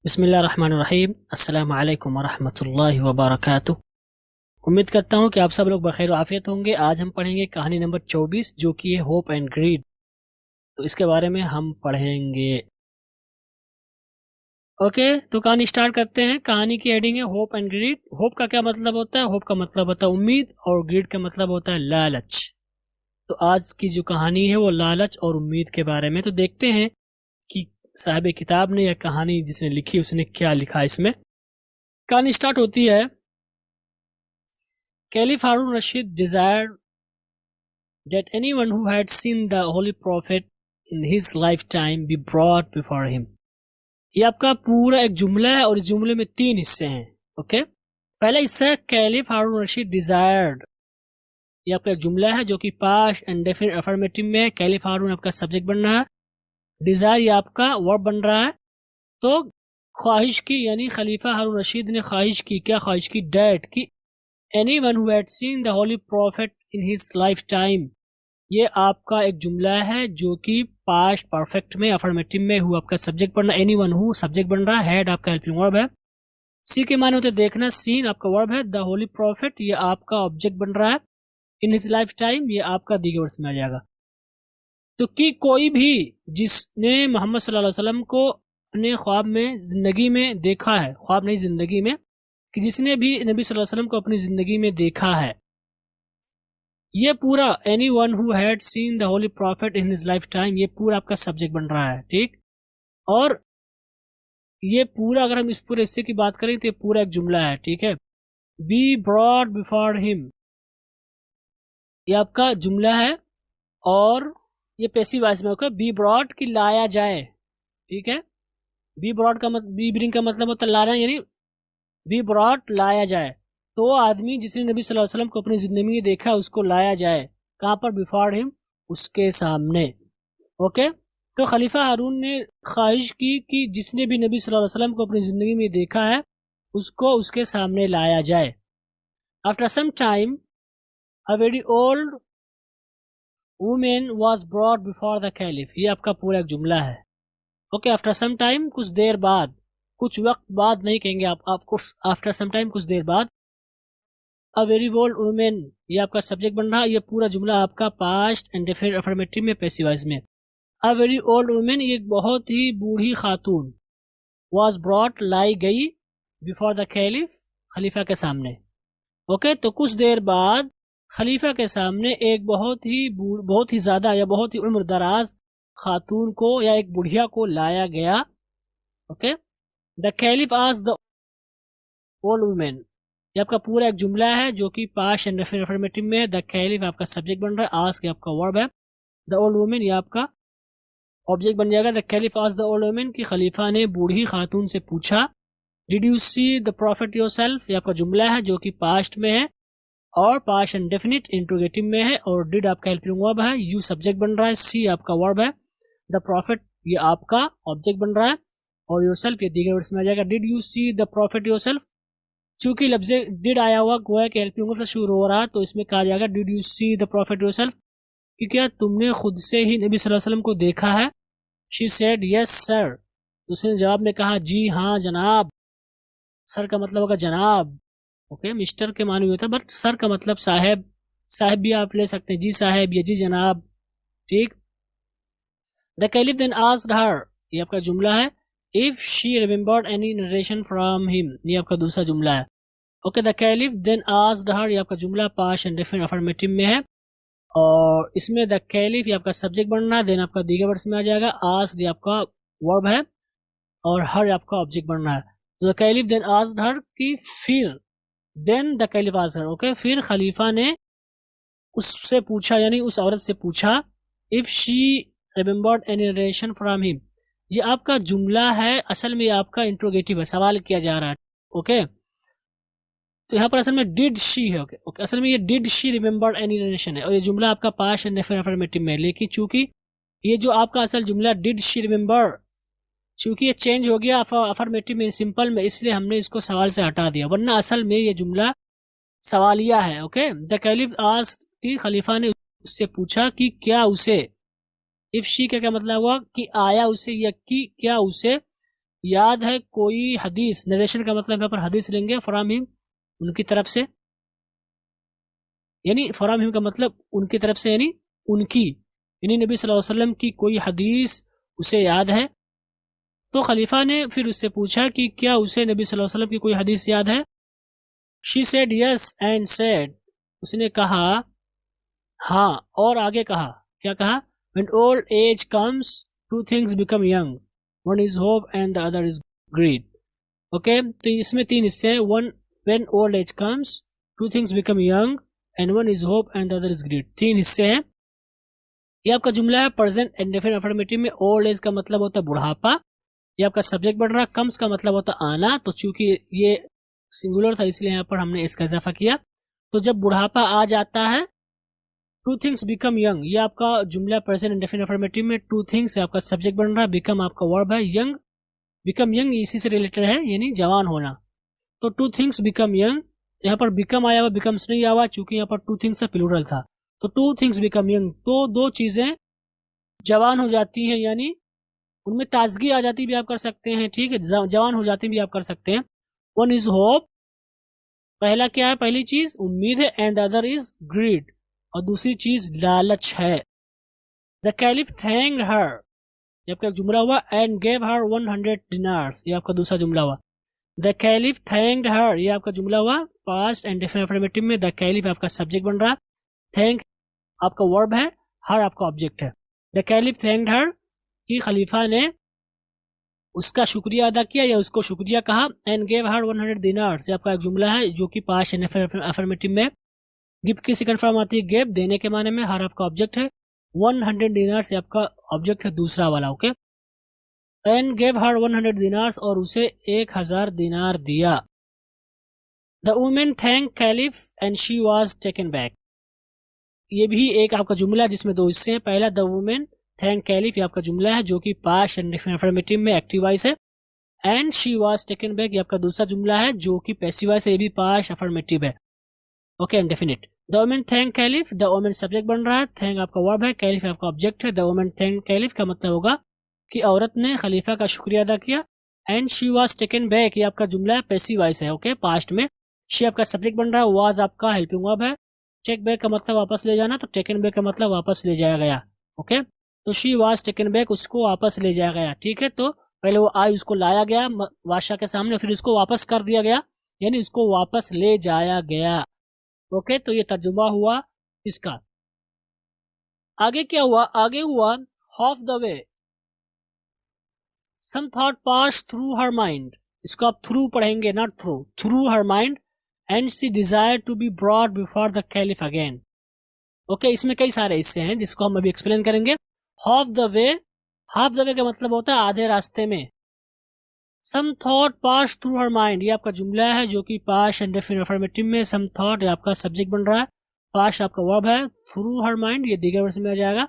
बिस्मिल्लाहिर्रहमानिर्रहीम। अस्सलामु अलैकुम वरहमतुल्लाहि वबरकातुह। उम्मीद करता हूँ कि आप सब लोग बखैर आफियत होंगे। आज हम पढ़ेंगे कहानी नंबर 24 जो कि है होप एंड ग्रीड। तो इसके बारे में हम पढ़ेंगे। ओके, तो कहानी स्टार्ट करते हैं। कहानी की हेडिंग है होप एंड ग्रीड। होप का क्या मतलब होता है? होप का मतलब होता है उम्मीद, और ग्रीड का मतलब होता है लालच। तो आज की जो कहानी है वो लालच और उम्मीद के बारे में। तो देखते हैं कि साहिब किताब ने या कहानी जिसने लिखी उसने क्या लिखा इसमें। कहानी स्टार्ट होती है। Caliph Harun Rashid desired that anyone who had seen the Holy Prophet in his lifetime be brought before him। ये आपका पूरा एक जुमला है और इस जुमले में 3 हिस्से हैं। ओके, पहला हिस्सा है कैलिफ हारून रशीद डिजायर्ड। ये आपका एक जुमला है जो कि पास्ट एंड डेफिनेट अफर्मेटिव में है। कैलिफ हारून आपका सब्जेक्ट बन रहा है, डिजायर ये आपका वर्ब बन रहा है। तो ख्वाहिश की, यानी खलीफा हारून रशीद ने ख्वाहिश की। क्या ख्वाहिश की? डेट की anyone who had seen the holy prophet in his lifetime। ये आपका एक जुमला है जो कि पास्ट परफेक्ट में अफर्मेटिव में हु आपका सब्जेक्ट बन रहा है। एनीवन हु सब्जेक्ट बन रहा है, हेड आपका हेल्पिंग वर्ब है। सी के माने होते देखना, सीन आपका वर्ब है। द होली प्रॉफिट ये आपका ऑब्जेक्ट बन रहा है। इन हिज लाइफ टाइम ये आपका दीगे वर्ड्स में आ जाएगा। तो कि कोई भी जिसने मोहम्मद सल्लल्लाहु अलैहि वसल्लम को अपने ख्वाब में, जिंदगी में देखा है, ख्वाब नहीं जिंदगी में, कि जिसने भी नबी सल्लल्लाहु अलैहि वसल्लम को अपनी जिंदगी में देखा है, ये पूरा any one who had seen the holy profit in his life time ये पूरा आपका सब्जेक्ट बन रहा है। ठीक, और ये पूरा अगर हम इस पूरे हिस्से की बात करें तो ये पूरा एक जुमला है। ठीक है, बी ब्रॉड बिफोर हिम ये आपका जुमला है और ये पैसिव वॉइस में होगा। बी ब्रॉड की लाया जाए। ठीक है, बी ब्रॉड का बी ब्रिंग का मतलब होता है लाना, यानी बी ब्रॉड लाया जाए। तो वो आदमी जिसने नबी सल्लल्लाहु अलैहि वसल्लम को अपनी जिंदगी में देखा उसको लाया जाए। कहां पर? बिफोर हिम, उसके सामने। ओके, तो खलीफा हारून ने ख्वाहिश की कि जिसने भी नबी सल्लल्लाहु अलैहि वसल्लम को अपनी जिंदगी में देखा है उसको उसके सामने लाया जाए। After some time a very old women was brought before the caliph ये आपका पूरा एक जुमला है। ओके, आफ्टर सम टाइम कुछ देर बाद, कुछ वक्त बाद नहीं कहेंगे आपको आफ्टर सम टाइम कुछ देर बाद। अ वेरी ओल्ड वुमेन ये आपका सब्जेक्ट बन रहा है। ये पूरा जुमला आपका पास्ट एंड डेफिनेट अफर्मेटिव में पैसिव वॉइस में। अ वेरी ओल्ड वुमेन ये बहुत ही बूढ़ी खातून, वॉज ब्रॉट लाई गई, बिफोर द कैलिफ खलीफा के सामने। ओके, तो कुछ देर बाद खलीफा के सामने एक बहुत ही ज्यादा या बहुत ही उम्र दराज खातून को या एक बुढ़िया को लाया गया। Okay, the caliph asked the old women ये आपका पूरा एक जुमला है जो कि पास्ट एंड अफर्मेटिव में है। द कैलिफ आपका सब्जेक्ट बन रहा है, आस्क आपका वर्ब है, द ओल्ड वुमेन ये आपका ऑब्जेक्ट बन जाएगा। The caliph asked the old women कि खलीफा ने बूढ़ी खातून से पूछा। Did you see the profit yourself ये आपका जुमला है जो कि पास्ट में है और पास्ट एंड डेफिनिट इंट्रोगेटिव में है, और डिड आपका हेल्पिंग वर्ब है, यू सब्जेक्ट बन रहा है, सी आपका वर्ब है, द प्रॉफिट ये आपका ऑब्जेक्ट बन रहा है, और योरसेल्फ ये दीगर वर्ड्स में आ जाएगा। Did you see the profit yourself, चूंकि लफ्ज डिड आया हुआ गोया कि हेल्पिंग वर्ब से शुरू हो रहा तो इसमें कहा जाएगा did you see the profit yourself कि क्या तुमने खुद से ही नबी सल्लल्लाहु अलैहि वसल्लम को देखा है। शी सेड यस सर, उसने जवाब में कहा जी हाँ जनाब। सर का मतलब होगा जनाब। ओके, मिस्टर के माने होता है, बट सर का मतलब साहब, साहब भी आप ले सकते हैं, जी साहब या जी जनाब। ठीक, the caliph then asked her ये आपका जुमला है, if she remembered any narration from him ये आपका दूसरा जुमला है। Okay, the caliph then asked her ये आपका जुमला पास्ट एंड डेफिनेट अफर्मेटिव में है, और इसमें द कैलिफ ये आपका सब्जेक्ट बन रहा है, देन आपका दीगर वर्ड्स में आ जाएगा। आस्क्ड ये आपका वर्ब है और हर आपका ऑब्जेक्ट बन रहा है। तो the caliph then asked her कि फिर, then the caliph asked her, okay, फिर खलीफा ने उससे पूछा, यानी उस औरत से पूछा, if she remembered any narration from him ये आपका जुमला है, असल में आपका इंट्रोगेटिव है, सवाल किया जा रहा है। ओके, तो यहाँ पर असल में डिड शी है। ओके, असल में ये did she remembered any narration है और ये जुमला आपका पास्ट एंड अफर्मेटिव में है, लेकिन चूंकि ये जो आपका असल जुमला डिड शी रिमेम्बर, चूंकि ये चेंज हो गया अफर्मेटिव में सिंपल में, इसलिए हमने इसको सवाल से हटा दिया, वरना असल में ये जुमला सवालिया है। ओके, द कैलिफ आस्क्ड कि खलीफा ने उससे पूछा कि क्या उसे, इफ शी का क्या मतलब हुआ कि आया उसे, या कि क्या उसे याद है कोई हदीस, नरेशन का मतलब यहाँ पर हदीस लेंगे फ्रॉम हिम, उनकी तरफ से, यानी फ्रॉम हिम का मतलब उनकी तरफ से, यानी उनकी, यानी नबी सल्लल्लाहु अलैहि वसल्लम की कोई हदीस उसे याद है। तो खलीफा ने फिर उससे पूछा कि क्या उसे नबी सल्लल्लाहु अलैहि वसल्लम की कोई हदीस याद है। She said yes and said, उसने कहा हाँ, और आगे कहा, क्या कहा, when old age comes two things become young, one is hope and the other is greed। Okay, तो इसमें तीन हिस्से हैं, one when old age comes two things become young and one is hope and the other is greed, तीन हिस्से हैं। ये आपका जुमला है प्रेजेंट इंडेफिनिट अफर्मेटिव में। ओल्ड एज का मतलब होता है बुढ़ापा, ये आपका सब्जेक्ट बढ़ रहा है। कम्स का मतलब होता है आना, तो चूंकि ये सिंगुलर था इसलिए यहाँ पर हमने इसका इजाफा किया। तो जब बुढ़ापा आ जाता है, टू थिंग्स बिकम यंग, ये आपका जुमला प्रेजेंट इंडेफिनिट अफर्मेटिव में। टू थिंग्स आपका सब्जेक्ट बन रहा है, बिकम आपका वर्ब है, यंग, बिकम यंग इसी से रिलेटेड है, यानी जवान होना। तो टू थिंग्स बिकम यंग, यहाँ पर बिकम आया हुआ, बिकम्स नहीं आया हुआ, चूंकि यहाँ पर टू थिंग्स से प्लूरल था। तो टू थिंग्स बिकम यंग, तो दो चीजें जवान हो जाती हैं, यानी उनमें ताजगी आ जाती भी आप कर सकते हैं, ठीक है, जवान हो जाती भी आप कर सकते हैं। वन इज होप, पहला क्या है, पहली चीज उम्मीद है, एंड अदर इज ग्रीड, और दूसरी चीज लालच है। द कैलिफ थैंक्ड हर, ये आपका जुमला हुआ, एंड गेव हर 100 दिनार्स, ये आपका दूसरा जुमला हुआ। द कैलिफ थैंक्ड हर, ये आपका जुमला हुआ पास्ट एंड डेफिनिट अफर्मेटिव में। द कैलिफ आपका सब्जेक्ट बन रहा, थैंक आपका वर्ब है, हर आपका ऑब्जेक्ट है। द कैलिफ थैंक्ड हर, कि खलीफा ने उसका शुक्रिया अदा किया या उसको शुक्रिया कहा। एंड गेव हर 100 दिनार्स, ये आपका एक जुमला है जो कि पास्ट एंड अफर्मेटिव में। गिव की सेकंड फॉर्म आती है गेव, देने के माने में, हर आपका ऑब्जेक्ट है। 100 दिनार्स ये आपका ऑब्जेक्ट है दूसरा वाला, ओके। एंड गेव हर 100 दिनार्स, और उसे 1000 दिनार दिया। The women thank caliph and she was taken back, ये भी एक आपका जुमला जिसमें दो हिस्से हैं। पहला द वुमेन थैंक कैलिफ, ये आपका जुमला है जो कि पास्ट एंड अफर्मेटिव में एक्टिव वॉइस है। And she was taken back, ये आपका दूसरा जुमला है जो कि पैसिव वॉइस है, ये भी पास्ट अफर्मेटिव है, okay, indefinite. The women thank caliph, the women subject बन रहा है, थैंक आपका वर्ब है, कैलिफ आपका ऑब्जेक्ट है। द वुमेन थैंक कैलिफ का मतलब होगा कि औरत ने खलीफा का शुक्रिया अदा किया। And she was taken back, ये आपका जुमला है, पैसिव वॉइस है, ओके, पास्ट में। शी आपका सब्जेक्ट बन रहा है, वाज आपका हेल्पिंग वर्ब है। टेक बैक का मतलब वापस ले जाना, तो टेकन बैक का मतलब वापस ले जाया गया, ओके। तो शी वाज टेकन बैक, उसको वापस ले जाया गया, ठीक है। तो पहले वो आई, उसको लाया गया बादशाह के सामने, फिर उसको वापस कर दिया गया, यानी उसको वापस ले जाया गया, ओके। तो ये तर्जुमा हुआ इसका। आगे क्या हुआ, आगे हुआ half the way some thought pass through her mind, इसको आप थ्रू पढ़ेंगे, not through, through her mind. And she desire to be brought before the caliph again, okay. इसमें कई सारे हिस्से हैं जिसको हम अभी एक्सप्लेन करेंगे। Half the way, half the way का मतलब होता है आधे रास्ते में। Some thought pass through her mind, ये आपका जुमला है जो कि पास्ट एंड डेफिनिट अफर्मेटिव में। सम थॉट आपका सब्जेक्ट बन रहा है, पास्ट आपका वर्ब है, थ्रू हर माइंड ये दीगर वर्ष में आ जाएगा।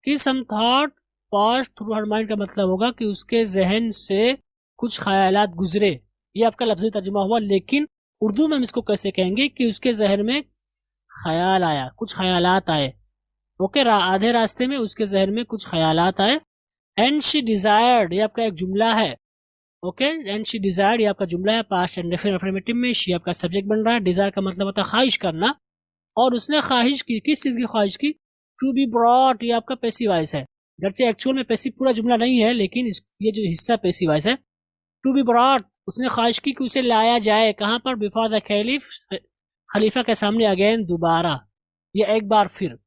कि some thought pass through her mind का मतलब होगा कि उसके जहन से कुछ ख्यालात गुजरे, ये आपका लफ्जी तर्जुमा हुआ। लेकिन उर्दू में हम इसको कैसे कहेंगे कि उसके जहन में ख्याल आया, कुछ ख्यालात आए, ओके। आधे रास्ते में उसके जहन में कुछ ख्यालात आए। एंड शी डिजायर्ड, ये आपका एक जुमला है, ओके। एंड शी डिजायर्ड ये आपका जुमला है पास्ट एंड डेफिनिट अफर्मेटिव में। शी आपका सब्जेक्ट बन रहा है, डिजायर का मतलब होता है ख्वाहिश करना, और उसने ख्वाहिश की, किस चीज की ख्वाहिश की, टू बी ब्रॉट, ये आपका पैसिव वॉइस है। गर्चे एक्चुअल में पैसिव पूरा जुमला नहीं है, लेकिन ये जो हिस्सा पैसिव वॉइस है। टू बी ब्रॉट, उसने ख्वाहिश की कि उसे लाया जाए, कहां पर, बिफोर द कैलिफ, खलीफा के सामने, अगेन दोबारा, ये एक बार फिर।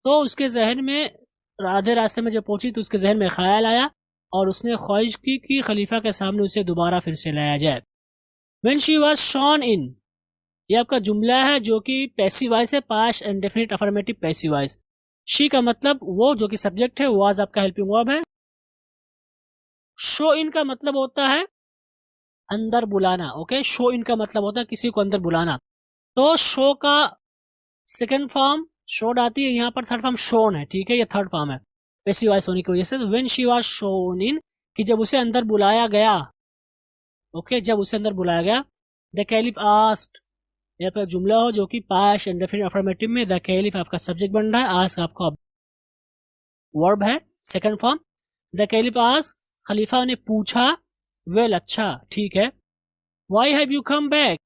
तो उसके जहन में आधे रास्ते में जब पहुंची तो उसके जहन में ख्याल आया, और उसने ख्वाहिश की कि खलीफा के सामने उसे दोबारा फिर से लाया जाए। व्हेन शी वाज शॉन इन, ये आपका जुमला है जो कि पैसिव वॉइस है, past indefinite affirmative passive voice. She का मतलब वो जो कि सब्जेक्ट है, वाज आपका हेल्पिंग वर्ब है। शो इन का मतलब होता है अंदर बुलाना, ओके। शो इन का मतलब होता है किसी को अंदर बुलाना। तो शो का सेकंड फॉर्म शोड आती है, यहाँ पर थर्ड फॉर्म शोन है, ठीक है, ये थर्ड फॉर्म है पैसिव वॉइस होने की वजह से। When she was shown in, कि जब उसे अंदर बुलाया गया, ओके, जब उसे अंदर बुलाया गया। द कैलिफ आस्क्ड, यहाँ पर जुमला हो जो कि पास्ट एंड डेफिनिट अफर्मेटिव में। द कैलिफ आपका सब्जेक्ट बन रहा है, आस्क आपका वर्ब है, second form. The caliph asked, खलीफा ने पूछा, वेल अच्छा ठीक है। Why have you come back,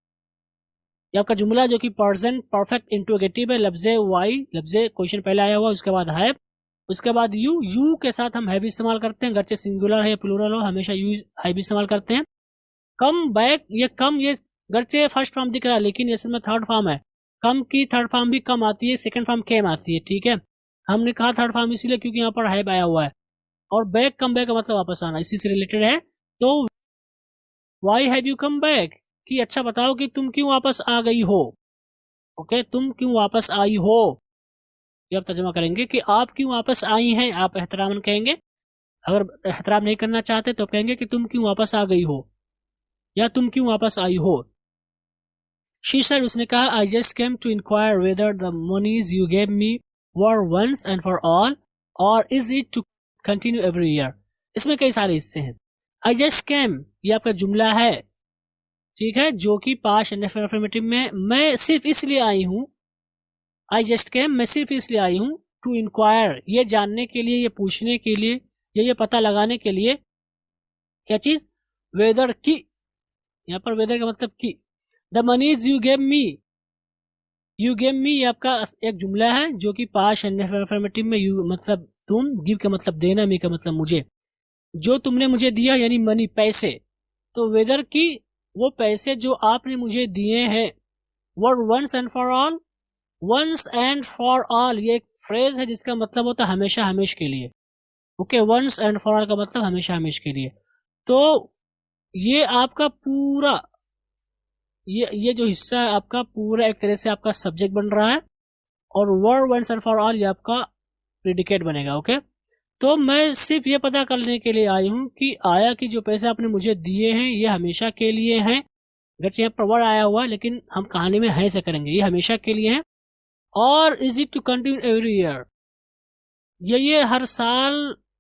ये आपका जुमला जो कि प्रेजेंट परफेक्ट इंट्रोगेटिव है। लफ्जे वाई, लफ्जे क्वेश्चन पहले आया हुआ, उसके बाद हैव, उसके बाद यू के साथ हम हैव इस्तेमाल करते हैं, गर्चे सिंगुलर है या प्लूरल हो हमेशा यू हैव इस्तेमाल करते हैं। कम बैक, ये कम, ये गर्चे फर्स्ट फॉर्म दिख रहा है लेकिन असल में थर्ड फॉर्म है। कम की थर्ड फॉर्म भी कम आती है, सेकंड फॉर्म केम आती है, ठीक है। हमने कहा थर्ड फॉर्म इसीलिए क्योंकि यहाँ पर हैव आया हुआ है। और बैक, कम बैक का मतलब वापस आना, इसी से रिलेटेड है। तो Y have you come back, कि अच्छा बताओ कि तुम क्यों वापस आ गई हो। ओके, तुम क्यों वापस आई हो, ये आप तर्जुमा करेंगे कि आप क्यों वापस आई हैं, आप एहतरामन कहेंगे। अगर एहतराम नहीं करना चाहते तो कहेंगे कि तुम क्यों वापस आ गई हो या तुम क्यों वापस आई हो। शी सेड, उसने कहा, I just came to inquire whether the monies you gave me were once and for all or is it to continue every year. इसमें कई सारे हिस्से हैं। आई जस्ट केम, ये आपका जुमला है, ठीक है, जो कि पास्ट अफर्मेटिव में मैं सिर्फ इसलिए आई हूं। आई जस्ट केम, मैं सिर्फ इसलिए आई हूं। टू इंक्वायर, ये जानने के लिए, ये पूछने के लिए, ये पता लगाने के लिए, क्या चीज, वेदर की, यहाँ पर वेदर का मतलब की। The monies you gave me, you gave me ये आपका एक जुमला है जो कि पास्ट अफर्मेटिव में यू मतलब तुम, गिव का मतलब देना, मी का मतलब मुझे, जो तुमने मुझे दिया यानी मनी पैसे। तो वेदर की, वो पैसे जो आपने मुझे दिए हैं, word once and for all, once and for all ये एक फ्रेज है जिसका मतलब होता है हमेशा हमेश के लिए। Okay, once and for all का मतलब हमेशा हमेश के लिए। तो ये आपका पूरा, ये जो हिस्सा है आपका पूरा एक तरह से आपका सब्जेक्ट बन रहा है और word once and for all ये आपका प्रेडिकेट बनेगा। ओके, तो मैं सिर्फ ये पता करने के लिए आई हूं कि आया कि जो पैसे आपने मुझे दिए हैं ये हमेशा के लिए हैं। अगर यहाँ पर वर्ड आया हुआ है लेकिन हम कहानी में है से करेंगे, ये हमेशा के लिए है। और is it to continue every year, ये हर साल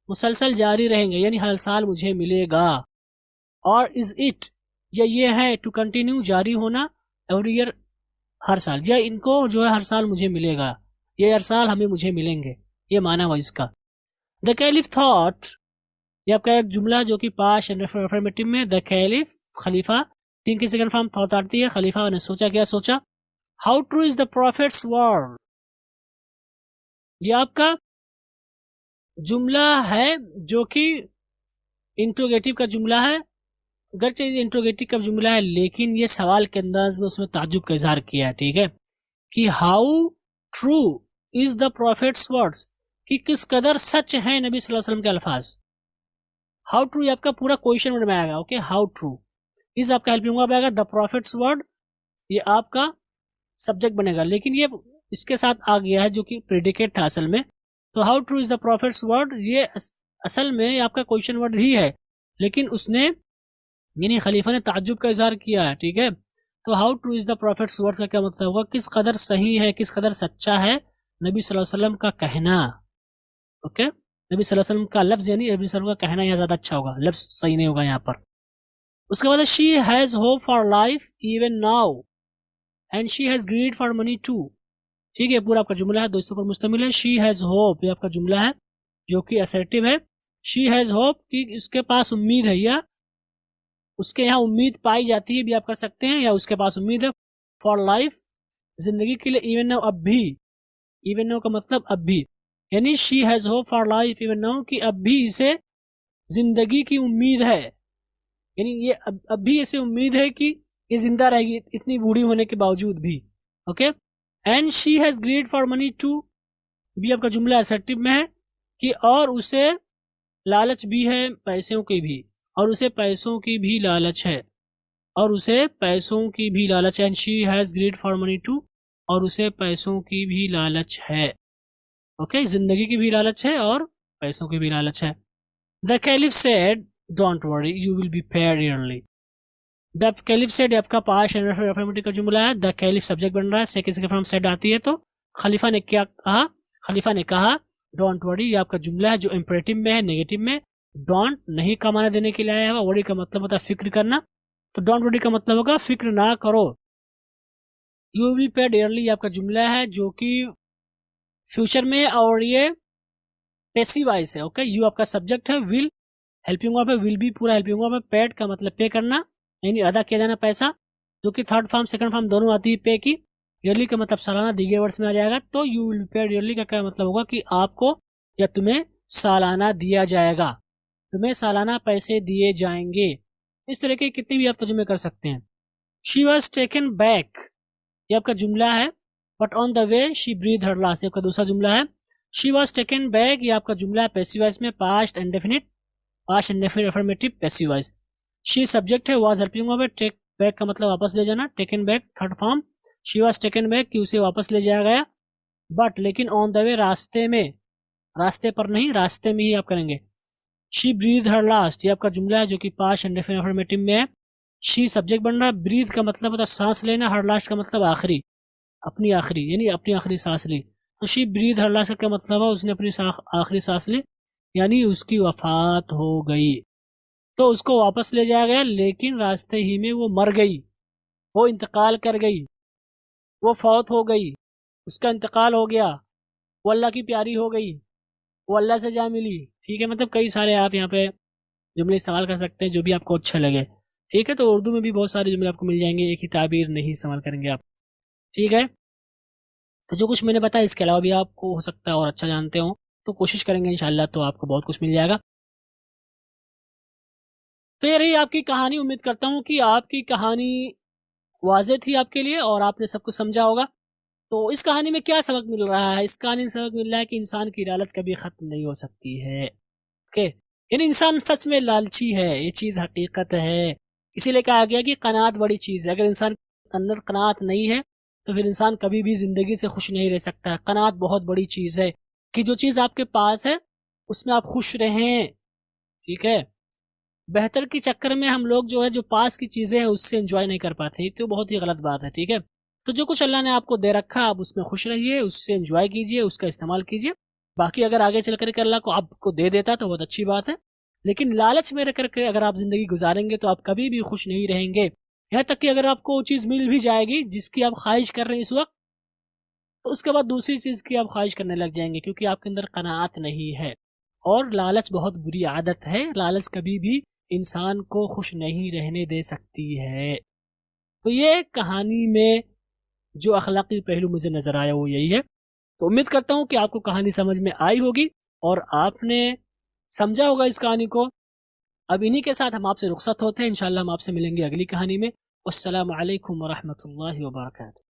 मुसलसल जारी रहेंगे यानी हर साल मुझे मिलेगा। और इज इट, ये है टू कंटिन्यू जारी होना, एवरी ईयर हर साल, या इनको जो है हर साल मुझे मिलेगा, ये हर साल हमें मुझे मिलेंगे, ये माना हुआ इसका। द कैलिफ थॉट, ये आपका एक जुमला जो कि पास्ट एंड अफर्मेटिव में, द कैलिफ खलीफा, तीन की सेकंड फॉर्म थॉट आती है, खलीफा ने सोचा, क्या सोचा। How true is the profits word, ये आपका जुमला है जो कि इंट्रोगेटिव का जुमला है। अगरचे इंट्रोगेटिव का जुमला है लेकिन ये सवाल के अंदाज में उसमें ताज्जुब का इजहार किया है, ठीक है, कि how true is the profits words, कि किस कदर सच है नबी सल्लल्लाहु अलैहि वसल्लम के अल्फाज। हाउ ट्रू ये आपका पूरा क्वेश्चन वर्ड में आएगा। ओके, हाउ ट्रू इज आपका हेल्पिंग वर्ब आएगा, द प्रॉफिट्स वर्ड ये आपका सब्जेक्ट बनेगा, लेकिन ये इसके साथ आ गया है जो कि प्रेडिकेट था असल में। तो how true is the profits word ये असल में आपका क्वेश्चन वर्ड ही है, लेकिन उसने यानी खलीफा ने ताज्जुब का इजहार किया है, ठीक है। तो how true is the profits words का क्या मतलब होगा, किस कदर सही है, किस कदर सच्चा है नबी सल्लल्लाहु अलैहि वसल्लम का कहना। ओके, नबी सल्लल्लाहु अलैहि वसल्लम का लफ्ज यानी नबी सल्लल्लाहु अलैहि वसल्लम का कहना यहाँ ज्यादा अच्छा होगा, लफ्ज सही नहीं होगा यहाँ पर। उसके बाद she has hope for life even now and she has greed for money too, ठीक है, पूरा आपका जुमला है, दोस्तों पर मुश्तमिल है। शी हैज होप ये आपका जुमला है जो कि असर्टिव है। शी हैज होप कि उसके पास उम्मीद है या उसके यहाँ उम्मीद पाई जाती है भी आप कर सकते हैं, या उसके पास उम्मीद है फॉर लाइफ जिंदगी के लिए, इवन नाउ अब भी, इवन नाउ का मतलब अब भी, यानी she has hope for life even now कि अब भी इसे जिंदगी की उम्मीद है, यानी ये अब भी इसे उम्मीद है कि ये जिंदा रहेगी इतनी बूढ़ी होने के बावजूद भी। Okay, and she has greed for money too भी आपका जुमला असर्टिव में है कि और उसे लालच भी है पैसों की भी, और उसे पैसों की भी लालच है, और उसे पैसों की भी लालच है। And she has greed for money too, और उसे पैसों की भी लालच है। ओके, जिंदगी की भी लालच है और पैसों की भी लालच है। The caliph said don't worry you will be paid yearly, the caliph said आपका पास्ट अफर्मेटिव का जुमला है, द कैलिफ सब्जेक्ट बन रहा है, सेकंड फॉर्म सेड आती है, तो खलीफा ने क्या कहा, खलीफा ने कहा डोंट वरी, ये आपका जुमला है जो इंपरेटिव में है, नेगेटिव में। डोंट नहीं का माना देने के लिए आया है, वरी का मतलब होता है फिक्र करना, तो डोंट वरी का मतलब होगा फिक्र ना करो। यू विल पेड ईयरली आपका जुमला है जो कि फ्यूचर में, और ये पैसिव वॉइस है। ओके, यू आपका सब्जेक्ट है, विल हेल्पिंग वर्ब है विल बी, पूरा हेल्पिंग वर्ब है। पेड का मतलब पे करना यानी अदा किया जाना पैसा, जो कि थर्ड फॉर्म सेकंड फॉर्म दोनों आती है पे की। ईयरली का मतलब सालाना, दिए वर्ड्स में आ जाएगा। तो यू विल पेड ईयरली का क्या मतलब होगा कि आपको या तुम्हें सालाना दिया जाएगा, तुम्हें सालाना पैसे दिए जाएंगे। इस तरह के कितने भी आप तर्जुमे कर सकते हैं। शी वॉज टेकन बैक, ये आपका जुमला है। But on the way she breath her last, ये आपका दूसरा जुमला है। शी वॉज टेकन बैक, ये आपका जुमला है पैसिव वॉइस में, past indefinite, past indefinite affirmative passive voice. She subject है, वॉज हेल्पिंग वर्ब है। टेक बैक का मतलब वापस ले जाना, taken back third form. She was taken back कि उसे वापस ले जाया गया। बट लेकिन ऑन द वे रास्ते में, रास्ते पर नहीं रास्ते में ही आप करेंगे। शी ब्रीथ हर लास्ट, ये आपका जुमला है जो कि पास्ट इंडेफिनिट अफर्मेटिव में है। शी सब्जेक्ट बन रहा है, ब्रीथ का मतलब होता है सांस लेना, हर लास्ट का मतलब आखिरी, अपनी आखिरी यानी अपनी आखिरी सांस ली। तो शी ब्रीथ हर लास्ट का मतलब है उसने अपनी आखिरी सांस ली, यानी उसकी वफात हो गई। तो उसको वापस ले जाया गया, लेकिन रास्ते ही में वो मर गई, वो इंतकाल कर गई, वो फौत हो गई, उसका इंतकाल हो गया, वो अल्लाह की प्यारी हो गई, वो अल्लाह से जा मिली। ठीक है, मतलब कई सारे आप यहाँ पे जुमले इस्तेमाल कर सकते हैं जो भी आपको अच्छा लगे। ठीक है, तो उर्दू में भी बहुत सारे जुमले आपको मिल जाएंगे, एक ही ताबीर नहीं इस्तेमाल करेंगे आप। ठीक है, तो जो कुछ मैंने बताया इसके अलावा भी आपको हो सकता है और अच्छा जानते हो, तो कोशिश करेंगे इंशाल्लाह तो आपको बहुत कुछ मिल जाएगा। तो ये रही आपकी कहानी। उम्मीद करता हूँ कि आपकी कहानी वाज़ेह थी आपके लिए और आपने सब कुछ समझा होगा। तो इस कहानी में क्या सबक मिल रहा है? इस कहानी में सबक मिल रहा है कि इंसान की लालच कभी खत्म नहीं हो सकती है। ओके, यानी इंसान सच में लालची है, ये चीज हकीकत है। इसीलिए कहा गया कि कनात बड़ी चीज है। अगर इंसान के अंदर कनात नहीं है तो फिर इंसान कभी भी जिंदगी से खुश नहीं रह सकता है। कनात बहुत बड़ी चीज है कि जो चीज आपके पास है उसमें आप खुश रहें। ठीक है, बेहतर के चक्कर में हम लोग जो है जो पास की चीजें हैं उससे एंजॉय नहीं कर पाते, तो बहुत ही गलत बात है। ठीक है, तो जो कुछ अल्लाह ने आपको दे रखा आप उसमें खुश रहिए, उससे एंजॉय कीजिए, उसका इस्तेमाल कीजिए। बाकी अगर आगे चल करके अल्लाह को आपको दे देता तो बहुत अच्छी बात है, लेकिन लालच में रह करके अगर आप जिंदगी गुजारेंगे तो आप कभी भी खुश नहीं रहेंगे। यहाँ तक कि अगर आपको वो चीज मिल भी जाएगी जिसकी आप ख्वाहिश कर रहे हैं इस वक्त, तो उसके बाद दूसरी चीज की आप ख्वाहिश करने लग जाएंगे, क्योंकि आपके अंदर कनात नहीं है। और लालच बहुत बुरी आदत है, लालच कभी भी इंसान को खुश नहीं रहने दे सकती है। तो ये कहानी में जो अखलाकी पहलू मुझे नजर आया वो यही है। तो उम्मीद करता हूँ कि आपको कहानी समझ में आई होगी और आपने समझा होगा इस कहानी को। अब इन्हीं के साथ हम आपसे रुखसत होते हैं, इंशाल्लाह हम आपसे मिलेंगे अगली कहानी में। वस्सलामु अलैकुम वरहमतुल्लाहि वबरकातुहू।